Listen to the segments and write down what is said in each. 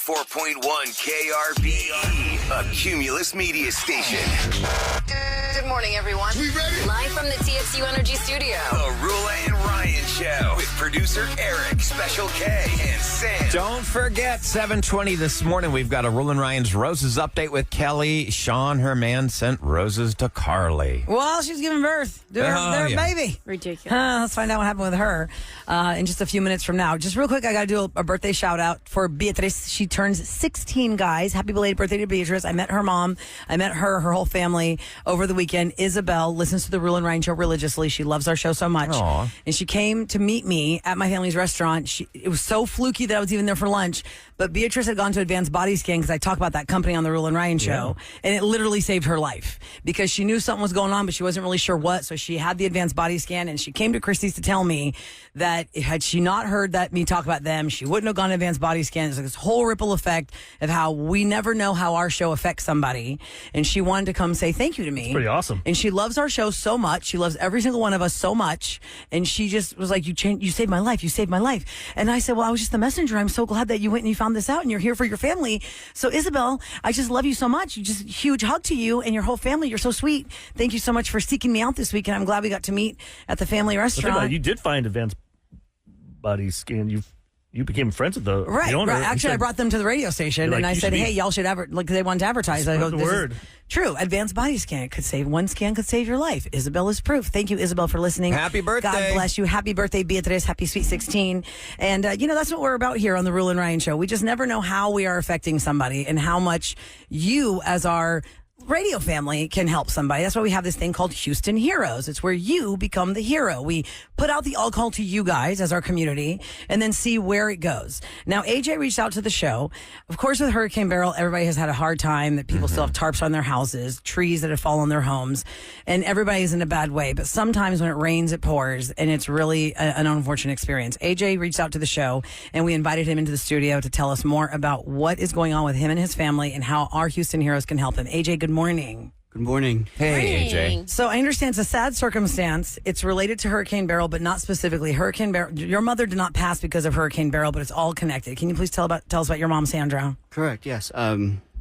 94.1 KRBE, a Cumulus media station. Good morning, everyone. We ready? Live from the TXU Energy Studio. The Roula and Ryan Show with producer Eric, Special K, and Sam. Don't forget, 7:20 this morning, we've got a Roula and Ryan's Roses update with Kelly. Sean, her man, sent roses to Carly. Well, she's giving birth to their baby. Ridiculous. Let's find out what happened with her in just a few minutes from now. Just real quick, I got to do a birthday shout out for Beatrice. She turns 16, guys. Happy belated birthday to Beatrice. I met her mom. I met her whole family over the weekend. Isabel listens to the Roula and Ryan Show religiously. She loves our show so much. Aww. And she came to meet me at my family's restaurant. It was so fluky that I was even there for lunch. But Beatrice had gone to Advanced Body Scan because I talk about that company on the Roula and Ryan Show. And it literally saved her life because she knew something was going on, but she wasn't really sure what. So she had the Advanced Body Scan and she came to Christie's to tell me that had she not heard me talk about them, she wouldn't have gone to Advanced Body Scan. It's like this whole ripple effect of how we never know how our show affects somebody. And she wanted to come say thank you to me. It's pretty awesome. And she loves our show so much. She loves every single one of us so much. And she just was like, you saved my life. You saved my life. And I said, well, I was just the messenger. I'm so glad that you went and you found this out and you're here for your family. So Isabel, I just love you so much. Just a huge hug to you and your whole family. You're so sweet. Thank you so much for seeking me out this week. And I'm glad we got to meet at the family restaurant. You did find Advanced Body Scan. You became friends with the owner. Right. Actually, I brought them to the radio station and I said, hey, y'all should they wanted to advertise. I go, the word. True. Advanced Body Scan one scan could save your life. Isabel is proof. Thank you, Isabel, for listening. Happy birthday. God bless you. Happy birthday, Beatrice. Happy sweet 16. And, that's what we're about here on the Roula and Ryan Show. We just never know how we are affecting somebody and how much you as our radio family can help somebody. That's why we have this thing called Houston Heroes. It's where you become the hero. We put out the all call to you guys as our community and then see where it goes. Now, AJ reached out to the show. Of course, with Hurricane Beryl, everybody has had a hard time that people still have tarps on their houses, trees that have fallen on their homes, and everybody's in a bad way. But sometimes when it rains, it pours, and it's really an unfortunate experience. AJ reached out to the show, and we invited him into the studio to tell us more about what is going on with him and his family and how our Houston Heroes can help him. AJ, good morning. Good morning. Hey, AJ. So I understand it's a sad circumstance. It's related to Hurricane Beryl, but not specifically. Hurricane Beryl. Your mother did not pass because of Hurricane Beryl, but it's all connected. Can you please tell us about your mom, Sandra? Correct, yes.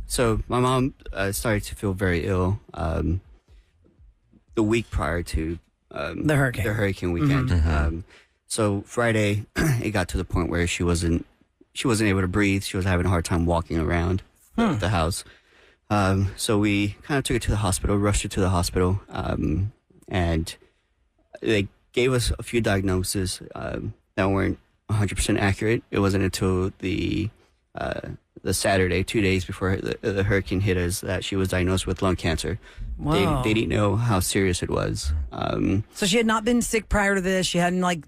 So my mom started to feel very ill the week prior to the hurricane weekend. So Friday, it got to the point where she wasn't able to breathe. She was having a hard time walking around the house. So we kind of took her to the hospital, rushed her to the hospital, and they gave us a few diagnoses that weren't 100% accurate. It wasn't until the Saturday, 2 days before the hurricane hit us, that she was diagnosed with lung cancer. Wow. They didn't know how serious it was. So she had not been sick prior to this. She hadn't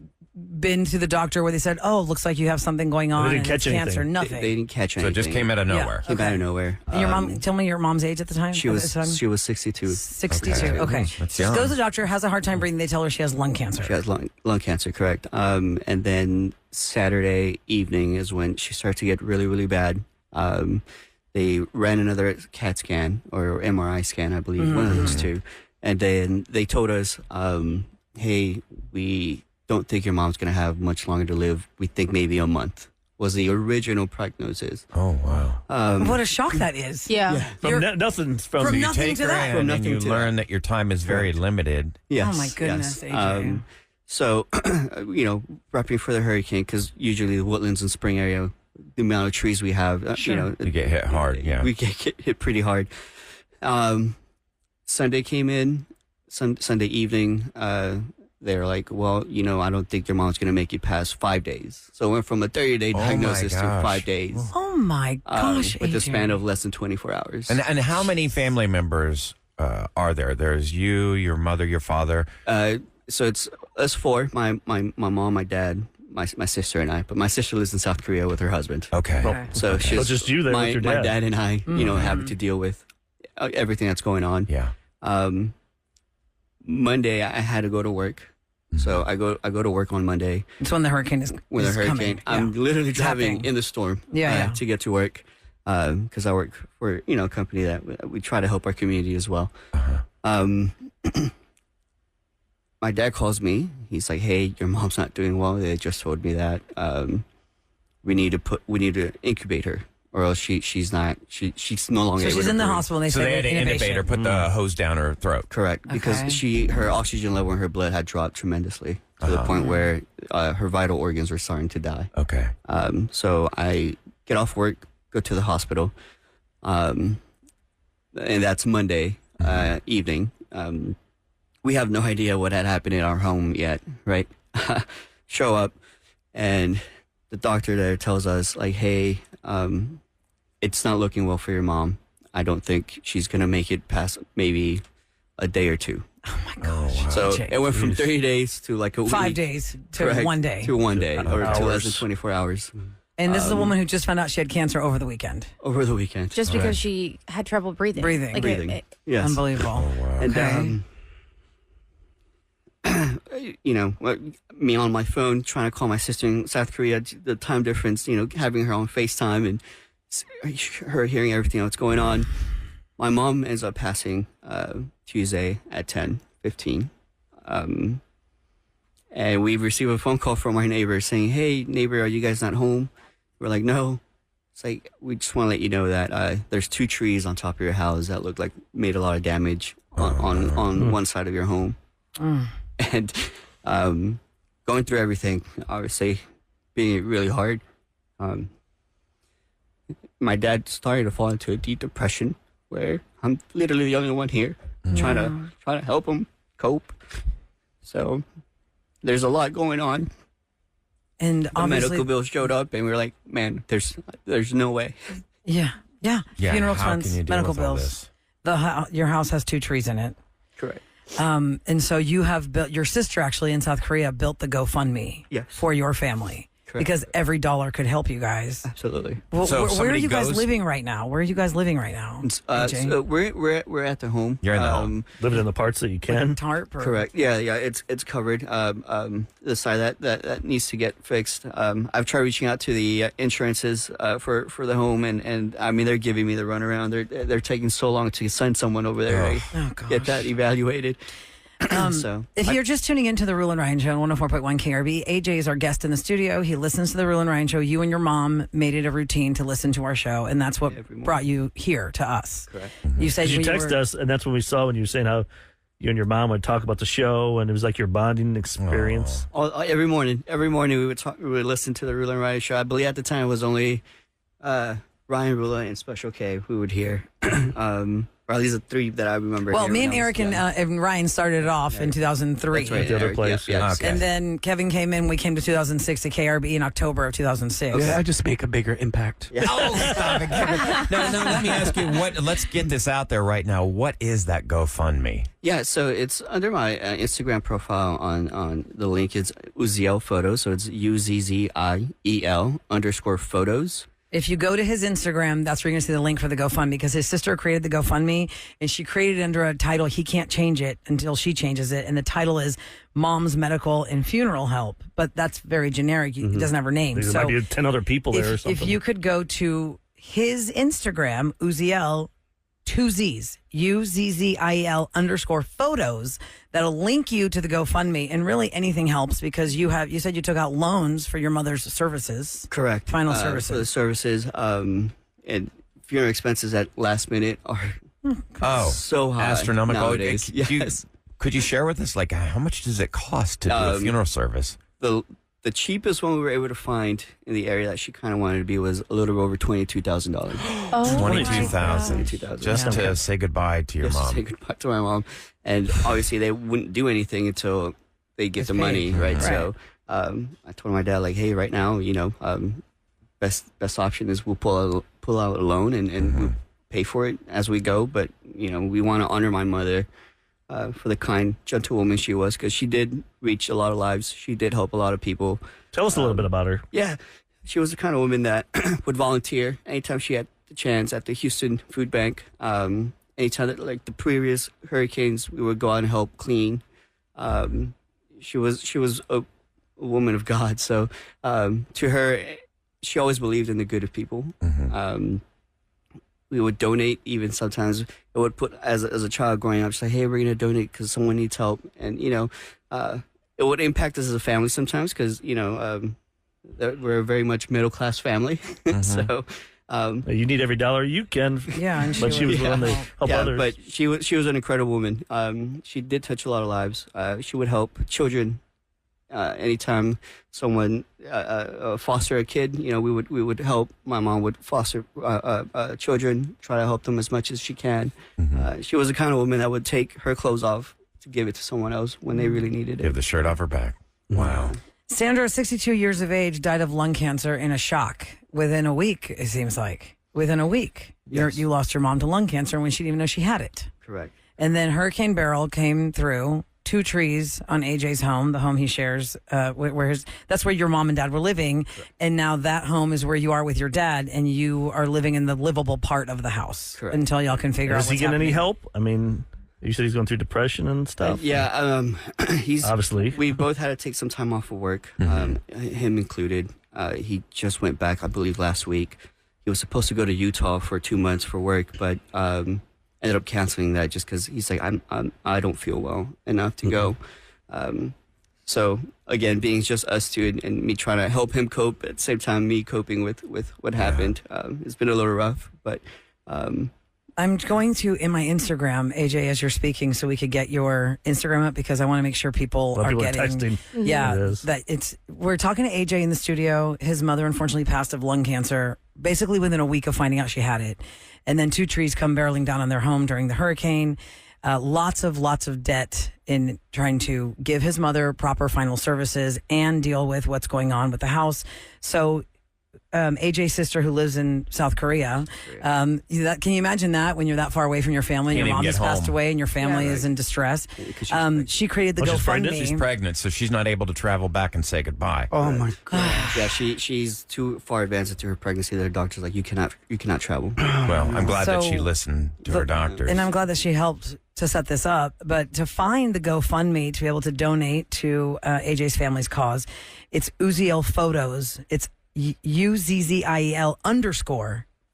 been to the doctor where they said, "Oh, looks like you have something going on." They didn't and catch it's cancer. anything. Nothing. They didn't catch So anything. it just came out of nowhere. Came out of nowhere. And your mom, tell me your mom's age at the time. She was 62. 62. Okay. That's She young. goes to the doctor, has a hard time breathing. They tell her she has lung cancer. She has lung cancer, correct. And then Saturday evening is when she started to get really, really bad. They ran another CAT scan or MRI scan, I believe, one of those two. And then they told us, hey, we don't think your mom's going to have much longer to live. We think maybe a month was the original prognosis. Oh, wow. What a shock that is. Yeah. From nothing from From you nothing Take to her that. in From and nothing you to learn that your time is very limited. Yes. Oh, my goodness, yes. AJ. So, prepping for the hurricane, because usually the woodlands and spring area, the amount of trees we have, You get hit hard, yeah. We get hit pretty hard. Sunday came in, Sunday evening, they're like, well, I don't think your mom's going to make it past 5 days. So it went from a 30-day diagnosis to gosh. 5 days. Oh, my gosh, With a AJ. span of less than 24 hours. And how many family members are there? There's you, your mother, your father. So it's us four, my mom, my dad, my sister and I. But my sister lives in South Korea with her husband. Okay. So she's just you there my, with your my dad. dad and I, having to deal with everything that's going on. Yeah. Monday I had to go to work. So I go to work on Monday. It's when the hurricane is With a hurricane. coming. I'm Yeah. literally It's driving happening. in the storm Yeah. to get to work because I work for a company that we try to help our community as well. My dad calls me. He's like, "Hey, your mom's not doing well. They just told me that we need to incubate her or else she's no longer. So able she's to in the breathe. hospital. And they So said they had to intubate her, put the hose down her throat. Correct, because her oxygen level in her blood had dropped tremendously to the point where her vital organs were starting to die. Okay. So I get off work, go to the hospital, and that's Monday evening. We have no idea what had happened in our home yet, right? Show up, and the doctor there tells us, like, hey, it's not looking well for your mom. I don't think she's going to make it past maybe a day or two. Oh, my gosh. So Jake. it went from 30 days to like a week. 5 days to Correct, 1 day. To 1 day, or Hours. to less than 24 hours. And this is a woman who just found out she had cancer over the weekend. Over the weekend. Just because she had trouble breathing. Like, Breathing. Yes. Unbelievable. And, you know, me on my phone trying to call my sister in South Korea, the time difference, you know, having her on FaceTime and her hearing everything that's going on. My mom ends up passing Tuesday at 10:15. And we receive a phone call from our neighbor saying, hey, neighbor, are you guys not home? We're like, no. It's like, we just want to let you know that there's 2 trees on top of your house that look like made a lot of damage on one side of your home. And going through everything, obviously being really hard. My dad started to fall into a deep depression where I'm literally the only one here trying to help him cope. So there's a lot going on. And The obviously, medical bills showed up, and we were like, man, there's no way. yeah. Funeral how expense, can you deal medical with all bills. this? Your house has 2 trees in it. Correct. And so you have built, your sister actually in South Korea built the GoFundMe Yes. for your family. Correct. Because every dollar could help you guys. Absolutely. Well, So if where are somebody you guys goes- living right now? Where are you guys living right now? AJ? So we're at the home. You're in the home. Living in the parts that you can. Tarp? Or? Correct. Yeah. It's covered. The side that needs to get fixed. I've tried reaching out to the insurances for the home, and I mean they're giving me the runaround. They're taking so long to send someone over there Oh, to gosh. get that evaluated. So If you're just tuning into the Roula and Ryan Show on 104.1 KRB, AJ is our guest in the studio. He listens to the Roula and Ryan Show. You and your mom made it a routine to listen to our show, and that's what Every morning. brought you here to us. correct. You said You when text us, and that's when we saw when you were saying how you and your mom would talk about the show, and it was like your bonding experience. Every morning we would talk. We would listen to the Roula and Ryan show. I believe at the time it was only Ryan, Roula, and Special K who would hear. Or at least the 3 that I remember. Well, hearing me and when I was Eric young. and Ryan started it off in 2003. That's right. The other Eric, place, yeah. Okay. And then Kevin came in. We came to 2006 to KRB in October of 2006. Yeah, I just make a bigger impact. Oh, stop it. No, let me ask you, let's get this out there right now. What is that GoFundMe? Yeah, so it's under my Instagram profile on the link is Uzziel Photos. So it's UZZIEL_photos. If you go to his Instagram, that's where you're going to see the link for the GoFundMe, because his sister created the GoFundMe, and she created it under a title. He can't change it until she changes it. And the title is Mom's Medical and Funeral Help. But that's very generic. It doesn't have her name. There So might be 10 other people there or if something. you could go to his Instagram, Uzziel, 2 Z's, UZZIEL_photos, that'll link you to the GoFundMe. And really anything helps, because you said you took out loans for your mother's services. Correct. Final For the services. services, and funeral expenses at last minute are so high. Astronomical. nowadays. Yes. Could you share with us, like, how much does it cost to do a funeral service? The cheapest one we were able to find in the area that she kind of wanted to be was a little over $22,000. Oh, $22,000 $22,000. just to say goodbye to your Just to mom. say goodbye to my mom. And obviously they wouldn't do anything until they get the money, right? Right. So I told my dad, like, hey, right now, best option is we'll pull out a loan and we'll pay for it as we go. But, we want to honor my mother for the kind, gentle woman she was, because she did reach a lot of lives. She did help a lot of people. Tell us a little bit about her. Yeah, she was the kind of woman that would volunteer anytime she had the chance at the Houston Food Bank. Anytime that, like the previous hurricanes, we would go out and help clean. She was a woman of God. So to her, she always believed in the good of people. We would donate, even sometimes it would put as a child growing up, she's like, hey, we're going to donate because someone needs help. And, it would impact us as a family sometimes because, we're a very much middle-class family. So You need every dollar you can. Yeah, and but she was willing to help yeah, others. but she was an incredible woman. She did touch a lot of lives. She would help children. Anytime someone foster a kid, we would help. My mom would foster children, try to help them as much as she can. She was the kind of woman that would take her clothes off to give it to someone else when they really needed it. Give the shirt off her back. Wow. Sandra, 62 years of age, died of lung cancer in a shock within a week, it seems like. Within a week. Yes. You lost your mom to lung cancer when she didn't even know she had it. Correct. And then Hurricane Beryl came through. 2 trees on AJ's home, the home he shares, that's where your mom and dad were living. Correct. And now that home is where you are with your dad, and you are living in the livable part of the house. Correct. Until y'all can figure out Is he what's getting any happening. help? I mean, you said he's going through depression and stuff. He's Obviously. We both had to take some time off of work, him included. He just went back, I believe, last week. He was supposed to go to Utah for 2 months for work, but ended up canceling that just because he's like, I don't feel well enough to go. So again, being just us two and me trying to help him cope at the same time, me coping with what happened. It's been a little rough, but I'm going to, in my Instagram, AJ, as you're speaking, so we could get your Instagram up because I want to make sure people Well, are people are getting. texting. Yeah, It is. we're talking to AJ in the studio. His mother unfortunately passed of lung cancer, basically within a week of finding out she had it. And then 2 trees come barreling down on their home during the hurricane. Lots of debt in trying to give his mother proper final services and deal with what's going on with the house. So AJ's sister, who lives in South Korea, can you imagine that when you're that far away from your family, and Can't your mom even has get passed home. away, and your family Yeah, is in distress? She created the Oh, she's pregnant? GoFundMe. She's pregnant, so she's not able to travel back and say goodbye. Oh my God. yeah, she's too far advanced into her pregnancy. The doctor's like, you cannot travel. Well, I'm glad that So, she listened to her doctors. And I'm glad that she helped to set this up. But to find the GoFundMe to be able to donate to AJ's family's cause, it's Uziel Photos. It's UZZIEL_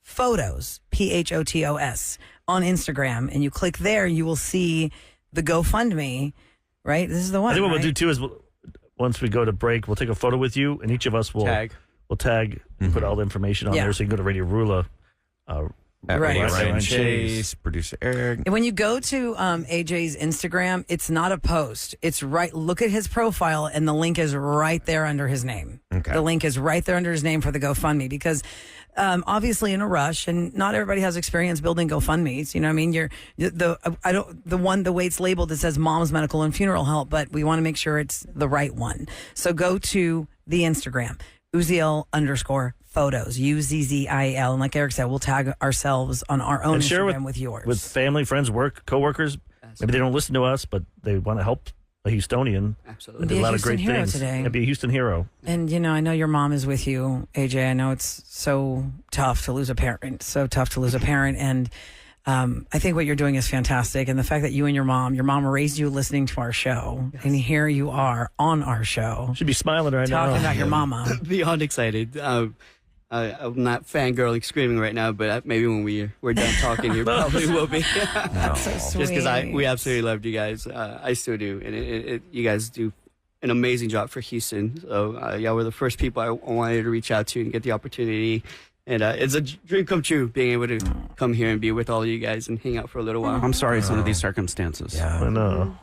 photos, PHOTOS, on Instagram. And you click there, you will see the GoFundMe, right? This is the one. I think what right? we'll do too is once we go to break, we'll take a photo with you, and each of us will Tag. and put all the information on Yeah. there, so you can go to Radio Rula. At Right. Radio Ryan Ryan Chase, Chase. producer Eric. And when you go to AJ's Instagram, it's not a post. It's right. Look at his profile, and the link is right there under his name. Okay. The link is right there under his name for the GoFundMe because obviously in a rush, and not everybody has experience building GoFundMes. You know what I mean? The way it's labeled, it says Mom's Medical and Funeral Help, but we want to make sure it's the right one. So go to the Instagram, Uziel _ photos, UZZIEL. And like Eric said, we'll tag ourselves on our own And share Instagram with yours. With family, friends, work, coworkers. Maybe they don't listen to us, but they want to help a Houstonian. Absolutely. Be Do a a lot of Houston great hero things. today. And be a Houston hero. And, I know your mom is with you, AJ. I know it's so tough to lose a parent. And I think what you're doing is fantastic. And the fact that you and your mom raised you listening to our show. Yes. And here you are on our show. Should be smiling right talking now. about your mama. Beyond excited. I'm not fangirling, screaming right now, but maybe when we're done talking, you probably will be. That's so sweet. Just because we absolutely loved you guys. I still do. And you guys do an amazing job for Houston. So y'all were the first people I wanted to reach out to and get the opportunity. And it's a dream come true being able to come here and be with all of you guys and hang out for a little while. I'm sorry it's under these circumstances. Yeah. I know.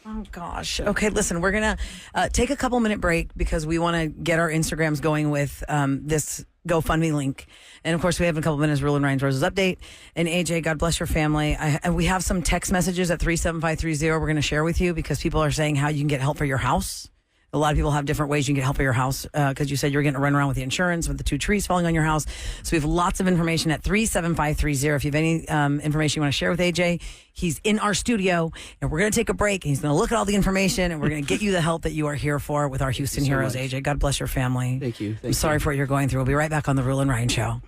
Oh, gosh. Okay, listen, we're going to take a couple-minute break because we want to get our Instagrams going with this GoFundMe link. And, of course, we have a couple minutes, Rule and Ryan's Roses update. And, AJ, God bless your family. And we have some text messages at 37530 we're going to share with you because people are saying how you can get help for your house. A lot of people have different ways you can get help for your house because you said you were getting a run around with the insurance with the 2 trees falling on your house. So we have lots of information at 37530. If you have any information you want to share with AJ, he's in our studio and we're going to take a break. And he's going to look at all the information and we're going to get you the help that you are here for with our Houston so Heroes, much. AJ. God bless your family. Thank you. I'm sorry for what you're going through. We'll be right back on the Rule and Ryan Show.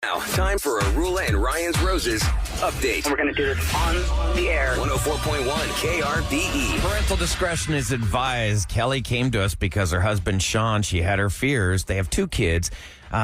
Now, time for a Roula and Ryan's Roses update. We're going to do this on the air. 104.1 KRBE. Parental discretion is advised. Kelly came to us because her husband, Sean, she had her fears. They have 2 kids.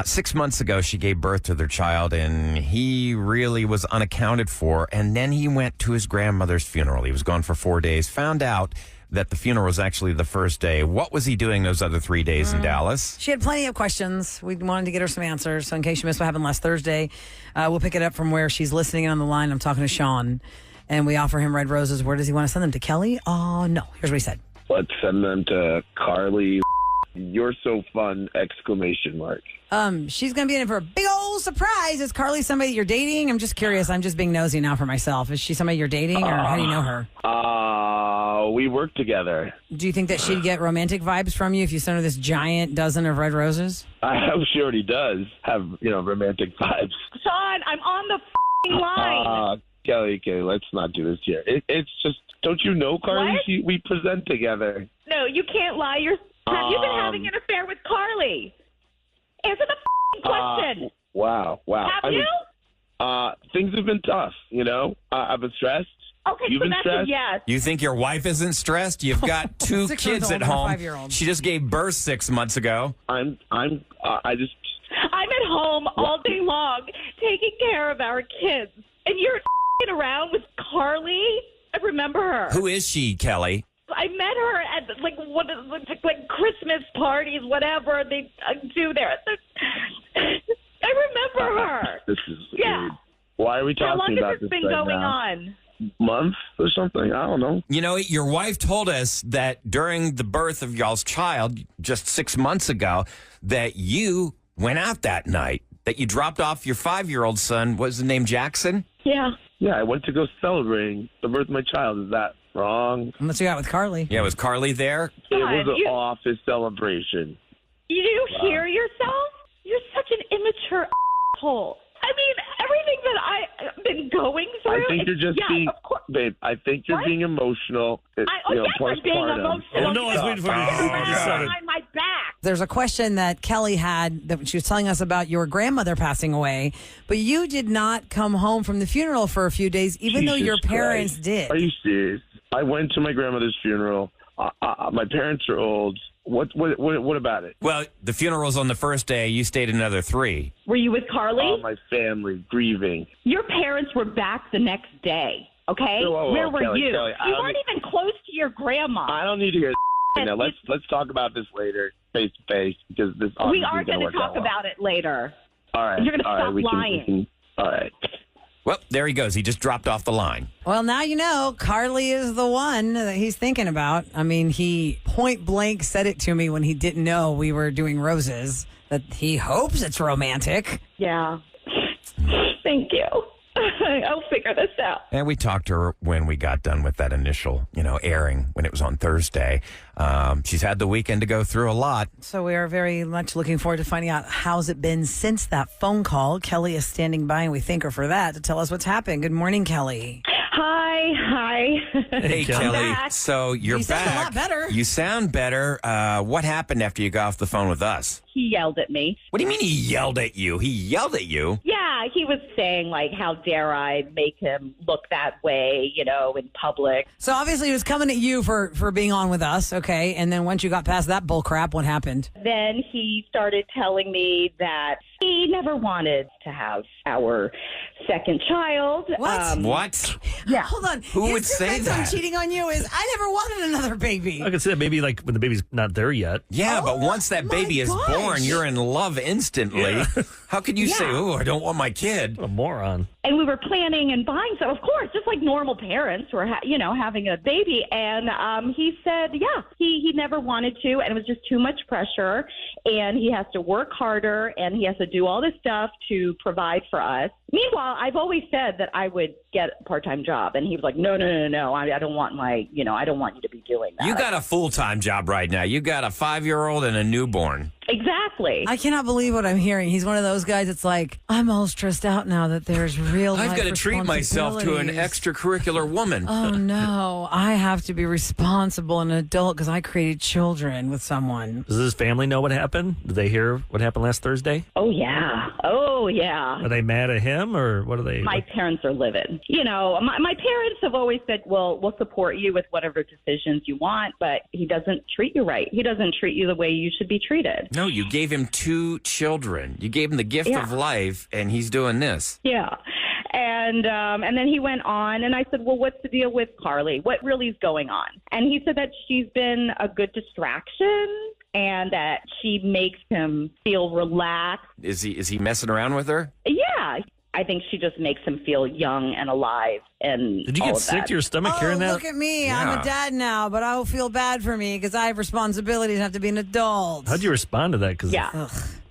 6 months ago, she gave birth to their child, and he really was unaccounted for. And then he went to his grandmother's funeral. He was gone for 4 days, found out that the funeral was actually the first day. What was he doing those other 3 days in Dallas? She had plenty of questions. We wanted to get her some answers. So in case you missed what happened last Thursday, we'll pick it up from where she's listening on the line. I'm talking to Sean, and we offer him red roses. Where does he want to send them? To Kelly? Oh, no. Here's what he said. Let's send them to Carly. You're so fun! ! She's going to be in for a big old surprise. Is Carly somebody you're dating? I'm just curious. I'm just being nosy now for myself. Is she somebody you're dating, or how do you know her? We work together. Do you think that she'd get romantic vibes from you if you sent her this giant dozen of red roses? I hope she already does have, romantic vibes. Sean, I'm on the line. Kelly, let's not do this here. It's just, don't you know, Carly? What? We present together. No, you can't lie. Have you been having an affair with Carly? Answer the question. Wow. Have you? Things have been tough, I've been stressed. Okay, You've so been that's stressed? a yes. You think your wife isn't stressed? You've got 2 kids at home. 5-year-old. She just gave birth 6 months ago. I'm at home all day long taking care of our kids, and you're around with Carly. I remember her. Who is she, Kelly? I met her at like Christmas parties, whatever they do there. I remember her. This is weird. Why are we How long talking about has this this been right going now? on? Month or something? I don't know. Your wife told us that during the birth of y'all's child, just 6 months ago, that you went out that night, that you dropped off your 5-year-old son. What was his name, Jackson? Yeah. Yeah, I went to go celebrate the birth of my child. Is that wrong? Unless you got with Carly. Yeah, was Carly there? It was an office celebration. You hear yourself? You're such an immature asshole. I mean, everything that I've been going through. I think you're just being, babe. I think you're being emotional. Yes, I'm being emotional. Oh, no, I was waiting for you to say it. Behind my back. There's a question that Kelly had that she was telling us about your grandmother passing away, but you did not come home from the funeral for a few days, even though your parents did. Are you serious? I went to my grandmother's funeral. My parents are old. What about it? Well, the funeral's on the first day. You stayed another 3. Were you with Carly? All my family grieving. Your parents were back the next day, okay? Whoa, Where were Kelly, you? Kelly, You weren't even close to your grandma. I don't need to hear now. Let's talk about this later, face to face, because this we are going to talk about it later. All right. You're going to stop lying. All right. Well, there he goes. He just dropped off the line. Well, now you know Carly is the one that he's thinking about. I mean, he point blank said it to me when he didn't know we were doing roses, that he hopes it's romantic. Yeah. Thank you. I'll figure this out. And we talked to her when we got done with that initial, airing when it was on Thursday. She's had the weekend to go through a lot. So we are very much looking forward to finding out how's it been since that phone call. Kelly is standing by, and we thank her for that to tell us what's happened. Good morning, Kelly. Hi. Hey, Kelly. Back. So you're You back. sound a lot better. You sound better. What happened after you got off the phone with us? He yelled at me. What do you mean he yelled at you? He yelled at you? Yeah, he was saying, how dare I make him look that way, in public. So obviously he was coming at you for being on with us, okay? And then once you got past that bull crap, what happened? Then he started telling me that he never wanted to have our second child. What? What? Yeah. Hold on. Who would say defense on that? cheating on you is I never wanted another baby. I could say that maybe when the baby's not there yet. Yeah, but once that my baby is gosh. born, you're in love instantly. Yeah. How could you say, "Oh, I don't want my kid"? What a moron. And we were planning and buying, so of course, just like normal parents who are, having a baby. And he said, he never wanted to, and it was just too much pressure. And he has to work harder, and he has to do all this stuff to provide for us. Meanwhile, I've always said that I would get a part-time job, and he was like, no, I don't want I don't want you to be doing that. You got a full-time job right now. You got a 5-year-old and a newborn. Exactly. I cannot believe what I'm hearing. He's one of those guys that's like, I'm all stressed out now that there's real life I've got to treat myself to an responsibilities. extracurricular woman. Oh, no. I have to be responsible and an adult because I created children with someone. Does his family know what happened? Did they hear what happened last Thursday? Oh, yeah. Are they mad at him, or what are they? My parents are livid. My parents have always said, well, we'll support you with whatever decisions you want, but he doesn't treat you right. He doesn't treat you the way you should be treated. No, you gave him 2 children. You gave him the gift of life, and he's doing this. Yeah. And then he went on, and I said, well, what's the deal with Carly? What really is going on? And he said that she's been a good distraction and that she makes him feel relaxed. Is he messing around with her? Yeah. I think she just makes him feel young and alive. And did you get sick to your stomach hearing that? Look at me. Yeah. I'm a dad now, but I will feel bad for me because I have responsibilities and have to be an adult. How'd you respond to that? Because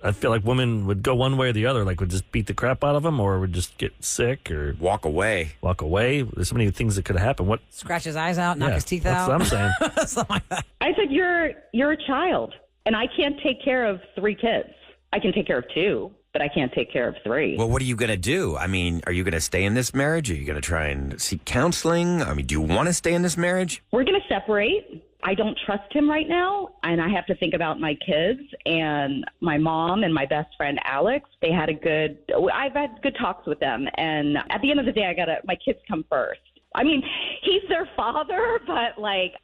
I feel like women would go one way or the other, like would just beat the crap out of him or would just get sick or walk away. There's so many things that could happen. What? Scratch his eyes out, knock his teeth out. That's what I'm saying. Something like that. I said, you're a child, and I can't take care of 3 kids. I can take care of 2. But I can't take care of 3. Well, what are you going to do? I mean, are you going to stay in this marriage? Are you going to try and seek counseling? I mean, do you want to stay in this marriage? We're going to separate. I don't trust him right now, and I have to think about my kids and my mom and my best friend, Alex. I've had good talks with them, and at the end of the day, my kids come first. I mean, he's their father, but,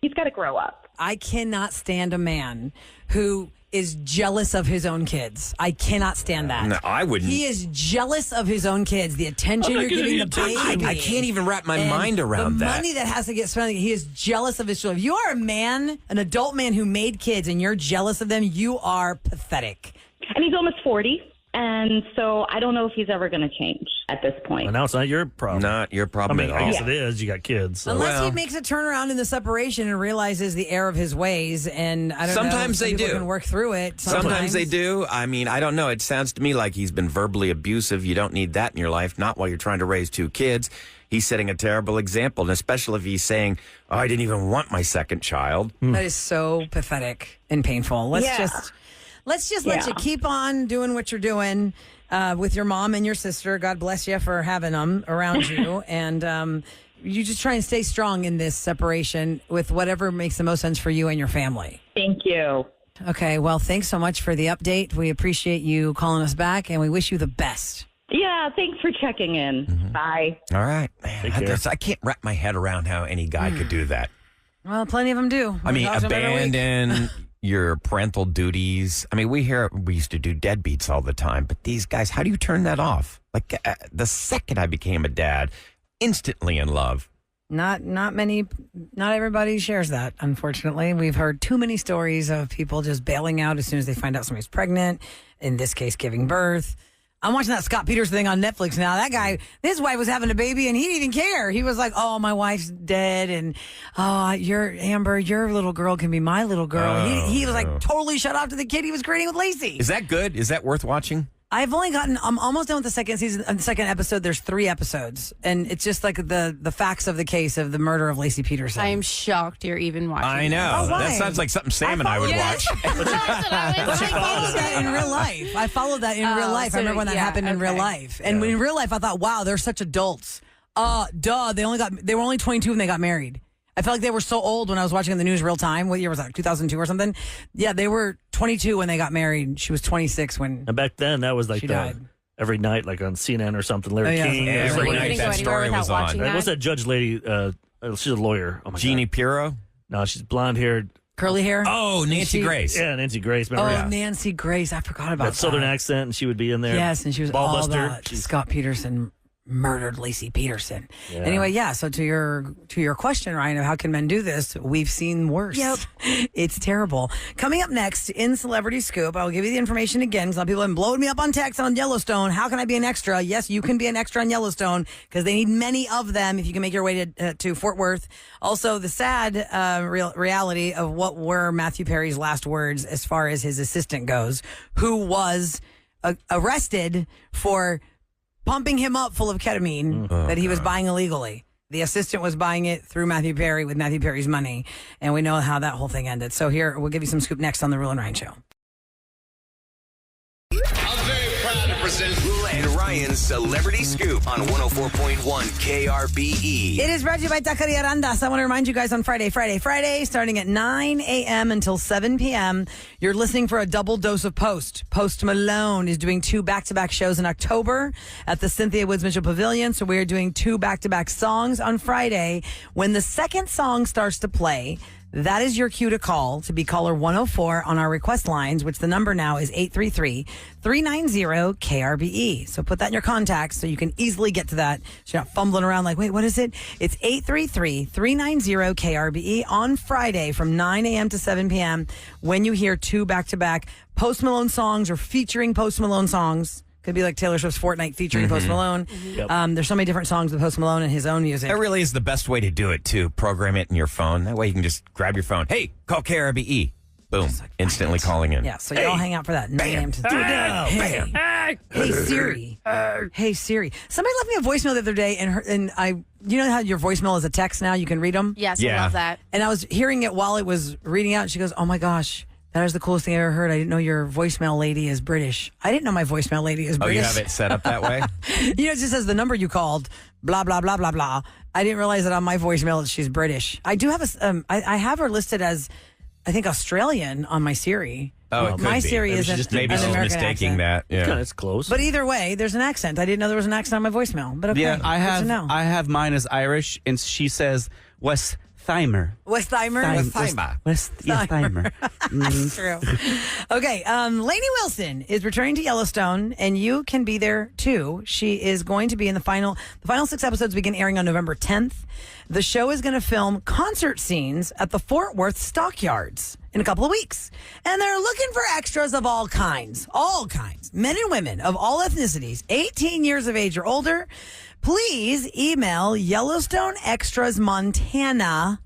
he's got to grow up. I cannot stand a man who is jealous of his own kids. I cannot stand that. No, I wouldn't. He is jealous of his own kids. The attention you're giving the baby. I can't even wrap my mind around that. The money that has to get spent. He is jealous of his children. If you are a man, an adult man who made kids, and you're jealous of them, you are pathetic. And he's almost 40. And so I don't know if he's ever going to change at this point. Well, now it's not your problem. Not your problem at all. I guess it is. You got kids. So. Unless he makes a turnaround in the separation and realizes the error of his ways. And I don't know. Sometimes they do. Can work through it. Sometimes they do. I mean, I don't know. It sounds to me like he's been verbally abusive. You don't need that in your life. Not while you're trying to raise 2 kids. He's setting a terrible example. And especially if he's saying, oh, I didn't even want my second child. That is so pathetic and painful. Let's just let you keep on doing what you're doing with your mom and your sister. God bless you for having them around you. And you just try and stay strong in this separation with whatever makes the most sense for you and your family. Thank you. Okay, well, thanks so much for the update. We appreciate you calling us back, and we wish you the best. Yeah, thanks for checking in. Mm-hmm. Bye. All right. Man, I can't wrap my head around how any guy could do that. Well, plenty of them do. I mean, abandon your parental duties. I mean, we used to do deadbeats all the time, but these guys, how do you turn that off? Like the second I became a dad, instantly in love. Not everybody shares that, unfortunately. We've heard too many stories of people just bailing out as soon as they find out somebody's pregnant, in this case, giving birth. I'm watching that Scott Peters thing on Netflix now. That guy, his wife was having a baby and he didn't even care. He was like, oh, my wife's dead. And, Amber, your little girl can be my little girl. He was like totally shut off to the kid he was creating with Lacey. Is that good? Is that worth watching? I'm almost done with the second season. The second episode, there's 3 episodes. And it's just like the facts of the case of the murder of Lacey Peterson. I am shocked you're even watching. I know. Oh, that sounds like something Sam and I would watch. I followed that in real life. I remember when that happened in real life. And in real life, I thought, wow, they're such adults. They were only 22 when they got married. I felt like they were so old when I was watching in the news real time. What year was that? 2002 or something? Yeah, they were 22 when they got married. She was 26 when And back then, that was like she died. Every night, like on CNN or something. Larry King. Every night that story was on. What's that judge lady? She's a lawyer. Oh my Jeannie God. Pirro? No, she's blonde haired. Curly hair? Oh, Nancy Grace. Yeah, Nancy Grace. Remember Nancy Grace. I forgot about that southern accent, and she would be in there. Yes, and she was all Ballbuster. about Scott Peterson murdered Lacey Peterson. Yeah. Anyway, so to your question, Ryan, of how can men do this, we've seen worse. Yep. It's terrible. Coming up next in Celebrity Scoop, I will give you the information again because a lot of people have been blowing me up on text on Yellowstone. How can I be an extra? Yes, you can be an extra on Yellowstone because they need many of them if you can make your way to Fort Worth. Also, the sad reality of what were Matthew Perry's last words as far as his assistant goes, who was arrested for pumping him up full of ketamine that he was buying illegally. The assistant was buying it through Matthew Perry with Matthew Perry's money, and we know how that whole thing ended. So here, we'll give you some scoop next on the Roula and Ryan Show. I'm very proud to present Roula and Ryan's Celebrity Scoop on 104.1 KRBE. It is brought to you by Taqueria Arandas. I want to remind you guys on Friday, starting at 9 a.m. until 7 p.m., you're listening for a double dose of Post. Post Malone is doing 2 back-to-back shows in October at the Cynthia Woods Mitchell Pavilion. So we are doing 2 back-to-back songs on Friday. When the second song starts to play, That is your cue to call to be caller 104 on our request lines, which the number now is 833-390-KRBE. So put that in your contacts so you can easily get to that. So you're not fumbling around like, wait, what is it? It's 833-390-KRBE on Friday from 9 a.m. to 7 p.m. when you hear two back-to-back Post Malone songs or featuring Post Malone songs. Could be like Taylor Swift's Fortnite featuring Post Malone. Yep. There's so many different songs with Post Malone and his own music. That really is the best way to do it, too. Program it in your phone. That way you can just grab your phone. Hey, call KRBE. Boom. Instantly calling in. Yeah, so you all hang out for that. 9 a.m. to 3 Hey Siri. Hey Siri. Somebody left me a voicemail the other day, and you know how your voicemail is a text now? You can read them? Yes, Yeah. I love that. And I was hearing it while it was reading out, and she goes, oh my gosh. That is the coolest thing I ever heard. I didn't know your voicemail lady is British. I didn't know my voicemail lady is Oh, British. you have it set up that way? You know, it just says the number you called, blah, blah, blah, blah, blah. I didn't realize that on my voicemail that she's British. I do have I have her listed as, I think, Australian on my Siri. Oh, it could my be. Siri Maybe isn't she just- Maybe an she's American mistaking accent. that. Yeah. It's close. But either way, there's an accent. I didn't know there was an accent on my voicemail. But okay, Yeah, good to know. I have mine as Irish, and she says West Thymer. Westheimer? Thymer. That's true. Okay, Lainey Wilson is returning to Yellowstone, and you can be there too. She is going to be in the final 6 episodes begin airing on November 10th. The show is going to film concert scenes at the Fort Worth Stockyards in a couple of weeks. And they're looking for extras of all kinds, men and women of all ethnicities, 18 years of age or older. Please email Yellowstone Extras Montana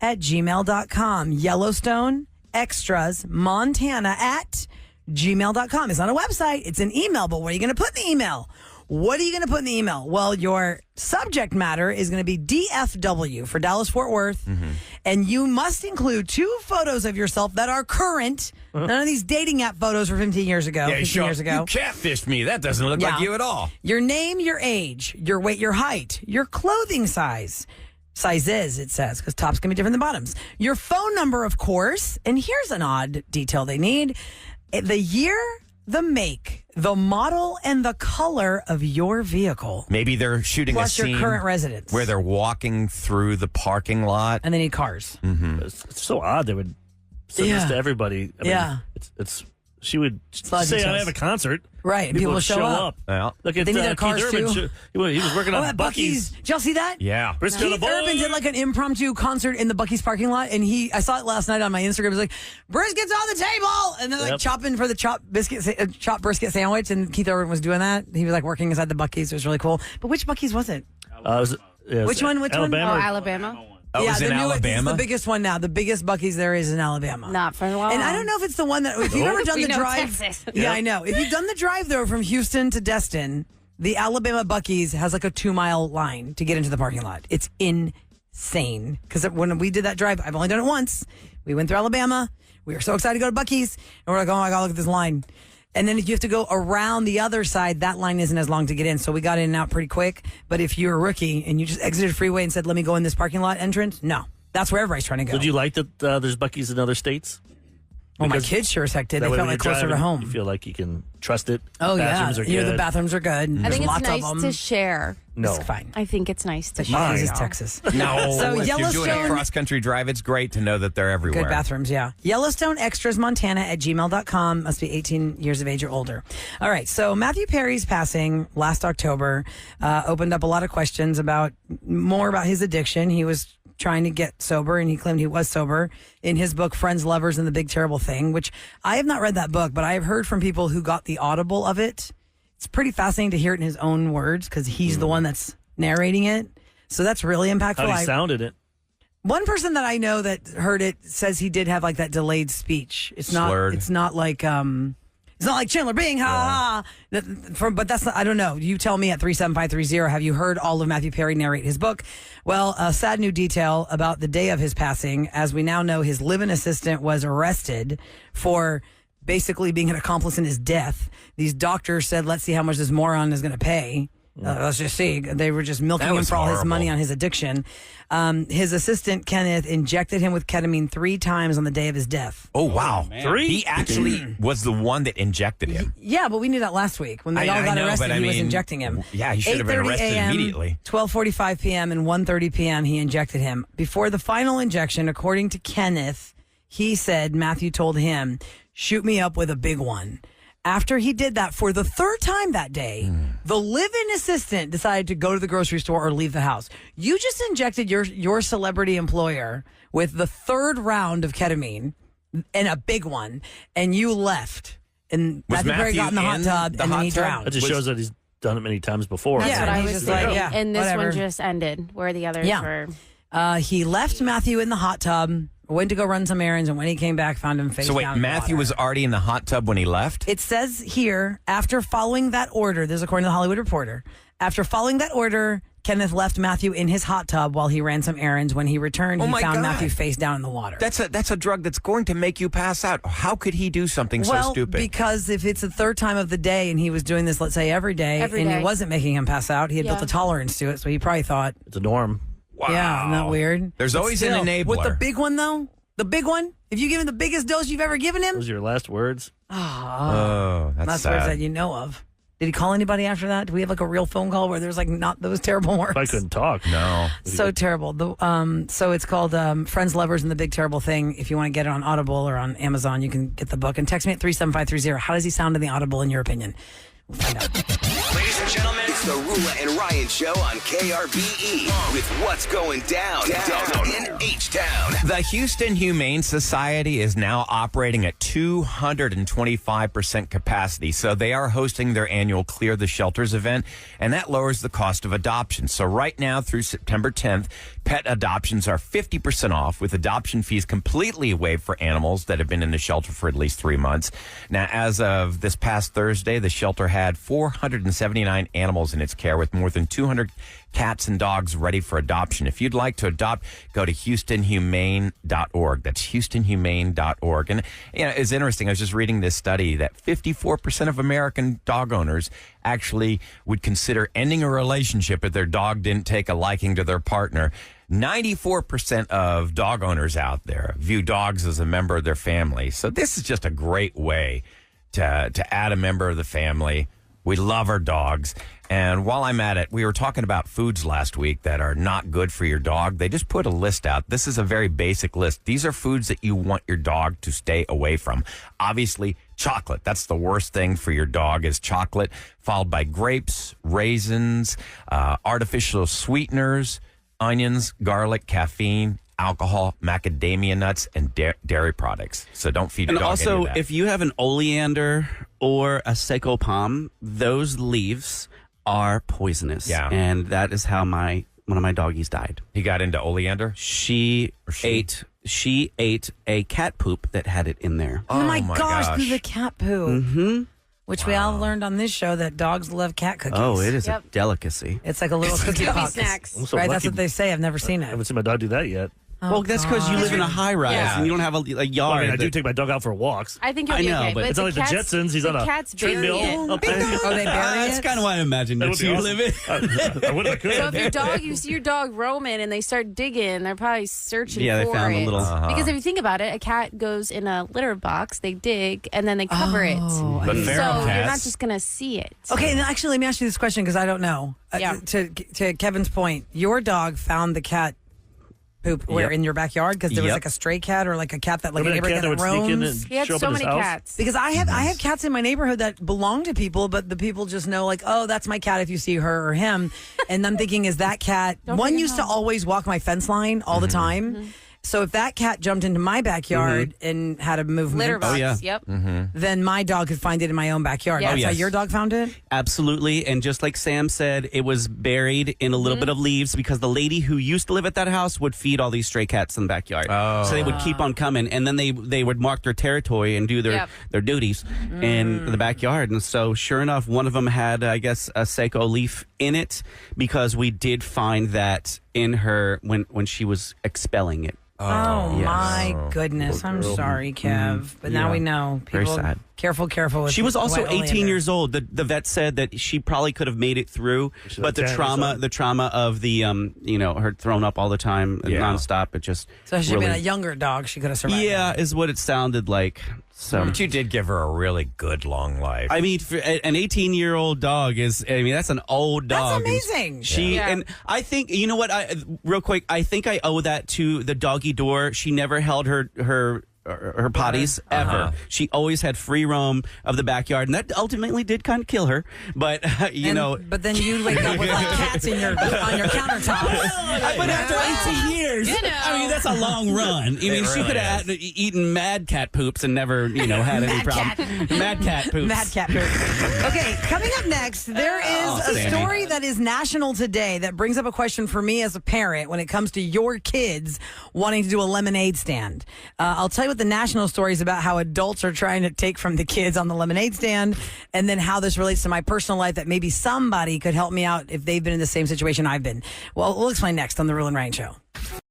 at gmail.com. Yellowstone Extras Montana at gmail.com. It's not a website, it's an email, but what are you going to put in the email? What are you going to put in the email? Well, your subject matter is going to be DFW for Dallas Fort Worth, and you must include 2 photos of yourself that are current. None of these dating app photos from 15 years ago. Yeah, 15 years ago. You catfished me. That doesn't look Yeah. like you at all. Your name, your age, your weight, your height, your clothing size. Sizes, it says, because tops can be different than bottoms. Your phone number, of course. And here's an odd detail they need. The year, the make, the model, and the color of your vehicle. Maybe they're shooting Plus a your scene current residence. where they're walking through the parking lot. And they need cars. It's so odd they would send this Yeah. to everybody. I mean, Yeah. it's she would lot of say I details. have a concert. Right, and people would show up. Well, Look at They need their Keith cars, Urban. too. He was working Oh, on at Buc-ee's. Did y'all see that? yeah. Briscoe Keith the Urban did like an impromptu concert in the Buc-ee's parking lot, and I saw it last night on my Instagram. It was like, brisket's on the table, and they're like Yep. chopping for the chopped brisket sandwich, and Keith Urban was doing that. He was like working inside the Buc-ee's. It was really cool. But which Buc-ee's was it? Which one? Alabama. Oh, or- Alabama? Oh, yeah, it was in the it's Alabama? the biggest one now. The biggest Buc-ee's there is in Alabama. Not for long. And I don't know if it's the one that if you've ever done We the know drive. Texas. Yeah, I know. If you've done the drive though from Houston to Destin, the Alabama Buc-ee's has like a 2-mile line to get into the parking lot. It's insane because when we did that drive, I've only done it once. We went through Alabama. We were so excited to go to Buc-ee's, and we're like, oh my god, look at this line. And then if you have to go around the other side, that line isn't as long to get in. So we got in and out pretty quick. But if you're a rookie and you just exited a freeway and said, let me go in this parking lot entrance, no. That's where everybody's trying to go. Would you like that there's Buc-ee's in other states? Well, my Because kids sure as heck did. that They way felt when like you're closer to driving, home. You feel like you can trust it. Oh, Bathrooms yeah. are You know, good. the bathrooms are good. I There's think it's lots nice of them. to share. No. It's fine. I think it's nice to Mine share. is Texas. No. So if you're doing a Yellowstone- cross-country drive, it's great to know that they're everywhere. Good bathrooms, yeah. Yellowstone Extras Montana at gmail.com. Must be 18 years of age or older. All right. So Matthew Perry's passing last October opened up a lot of questions about his addiction. He was trying to get sober, and he claimed he was sober in his book, Friends, Lovers, and the Big Terrible Thing, which I have not read that book, but I have heard from people who got the audible of it. It's pretty fascinating to hear it in his own words because he's the one that's narrating it. So that's really impactful. How he sounded it. One person that I know that heard it says he did have like that delayed speech. It's not. Slurred. It's not like. It's not like Chandler Bing, ha ha. But that's not, I don't know. You tell me at 37530. Have you heard all of Matthew Perry narrate his book? Well, a sad new detail about the day of his passing. As we now know, his live-in assistant was arrested for basically being an accomplice in his death. These doctors said, "Let's see how much this moron is going to pay." Let's just see. They were just milking That him was for all his horrible. money on his addiction. His assistant, Kenneth, injected him with ketamine 3 times on the day of his death. Oh, wow. 3? He actually was the one that injected him. Yeah, but we knew that last week. When they all got know, arrested, but he was injecting him. Yeah, he should have been 8:30 arrested a.m., immediately. 12:45 p.m. and 1:30 p.m. he injected him. Before the final injection, according to Kenneth, he said Matthew told him, "Shoot me up with a big one." After he did that for the 3rd time that day, the live-in assistant decided to go to the grocery store or leave the house. You just injected your celebrity employer with the 3rd round of ketamine and a big one, and you left. And Was Matthew Perry got in the hot Matthew tub, in the and then hot he tub? drowned. That just shows that he's done it many times before. That's Yeah, what I he's was just like, thinking. yeah, and this whatever. one just ended, where the others were. He left Matthew in the hot tub, went to go run some errands, and when he came back, found him face So wait, down in the Matthew water. was already in the hot tub when he left? It says here, after following that order, this is according to the Hollywood Reporter, after following that order, Kenneth left Matthew in his hot tub while he ran some errands. When he returned, Oh he my found God. Matthew face down in the water. That's a drug that's going to make you pass out. How could he do something so stupid? Because if it's the 3rd time of the day and he was doing this, let's say every day, Every and day. it wasn't making him pass out, he had built Yeah. a tolerance to it, so he probably thought, It's a norm. Wow. yeah, isn't that weird? There's But always an still, enabler. With the big one, though, the big one, if you give him the biggest dose you've ever given him, Those are your last words? Oh, that's words sad. that you know of. Did he call anybody after that? Do we have like a real phone call where there's like not those terrible words? I couldn't talk. No. So terrible. So it's called Friends, Lovers, and the Big Terrible Thing. If you want to get it on Audible or on Amazon, you can get the book. And text me at 37530. How does he sound in the Audible, in your opinion? We'll find out. Ladies and gentlemen, it's the Roula and Ryan Show on KRBE with what's going down in H-Town. The Houston Humane Society is now operating at 225% capacity. So they are hosting their annual Clear the Shelters event, and that lowers the cost of adoption. So right now through September 10th, pet adoptions are 50% off, with adoption fees completely waived for animals that have been in the shelter for at least 3 months. Now, as of this past Thursday, the shelter had 479 animals in its care, with more than 200 cats and dogs ready for adoption. If you'd like to adopt, go to HoustonHumane.org. That's HoustonHumane.org. And you know, it's interesting. I was just reading this study that 54% of American dog owners actually would consider ending a relationship if their dog didn't take a liking to their partner. 94% of dog owners out there view dogs as a member of their family. So this is just a great way to add a member of the family. We love our dogs. And while I'm at it, we were talking about foods last week that are not good for your dog. They just put a list out. This is a very basic list. These are foods that you want your dog to stay away from. Obviously, chocolate. That's the worst thing for your dog is chocolate, followed by grapes, raisins, artificial sweeteners, onions, garlic, caffeine, alcohol, macadamia nuts, and dairy products. So don't feed your And dog any also, of that. if you have an oleander or a seco palm, those leaves are poisonous. Yeah. And that is how one of my doggies died. He got into oleander? She ate a cat poop that had it in there. Oh, my gosh, gosh. the cat poo. Mm-hmm. Which we all learned on this show that dogs love cat cookies. Oh, it is Yep. a delicacy. It's like a little cookie Cookie box. snacks. I'm so Right, that's lucky. what they say. I've never seen I it. haven't seen my dog do that yet. Well, that's because you live in a high rise Yeah. and you don't have a Well, yard. I mean, I do that- take my dog out for walks. I think you'll I be know, okay. but It's not like the Jetsons. He's on a cat's treadmill burying it. up there. Oh, they bury That's it? kind of what I imagined That that would be you awesome. live in. I would if I could. So if your dog, you see your dog roaming and they start digging, they're probably searching Yeah, they for found a it. little- Because if you think about it, a cat goes in a litter box, they dig, and then they cover it. But So feral you're not cats- just going to see it. Okay, and actually, let me ask you this question because I don't know. Yeah. To Kevin's point, your dog found the cat poop where Yep. in your backyard because there was Yep. like a stray cat or like a cat that like a Remember neighbor that cat that that would sneak in roams. and He had show up so at his many house? cats. Because I have cats in my neighborhood that belong to people, but the people just know like, oh, that's my cat if you see her or him. And I'm thinking, is that cat Don't one bring it used to home. always walk my fence line all the time. So if that cat jumped into my backyard and had a movement, Litter box. yeah. Yep. then my dog could find it in my own backyard. Yes. That's Oh, how yes. your dog found it? Absolutely. And just like Sam said, it was buried in a little bit of leaves because the lady who used to live at that house would feed all these stray cats in the backyard. So they would keep on coming. And then they would mark their territory and do their duties in the backyard. And so sure enough, one of them had, I guess, a seco leaf in it because we did find that in her when she was expelling it. Oh, yes. my goodness. I'm sorry, Kev. But now we know. Very People, sad. Careful with She was also wet 18 oleander. years old. The vet said that she probably could have made it through, but the 10 years old. trauma of the her thrown up all the time nonstop. It just So if she'd really, been a younger dog, she could have survived. yeah, is what it sounded like. So. But you did give her a really good long life. I mean, for an 18-year-old dog that's an old dog. That's amazing. She Yeah. and I think you know what? Real quick, I think I owe that to the doggy door. She never held her potties ever. She always had free roam of the backyard, and that ultimately did kind of kill her. But But then you'd wake up with like cats on your countertop. but after 18 years, I mean that's a long run. I mean, she really could have eaten mad cat poops and never had any problem. Mad cat poops. Mad cat poop. Okay, coming up next, there is a Sammy. story that is national today that brings up a question for me as a parent when it comes to your kids wanting to do a lemonade stand. I'll tell you what the national story is about, how adults are trying to take from the kids on the lemonade stand, and then how this relates to my personal life that maybe somebody could help me out if they've been in the same situation I've been. Well, we'll explain next on The Roula and Ryan Show.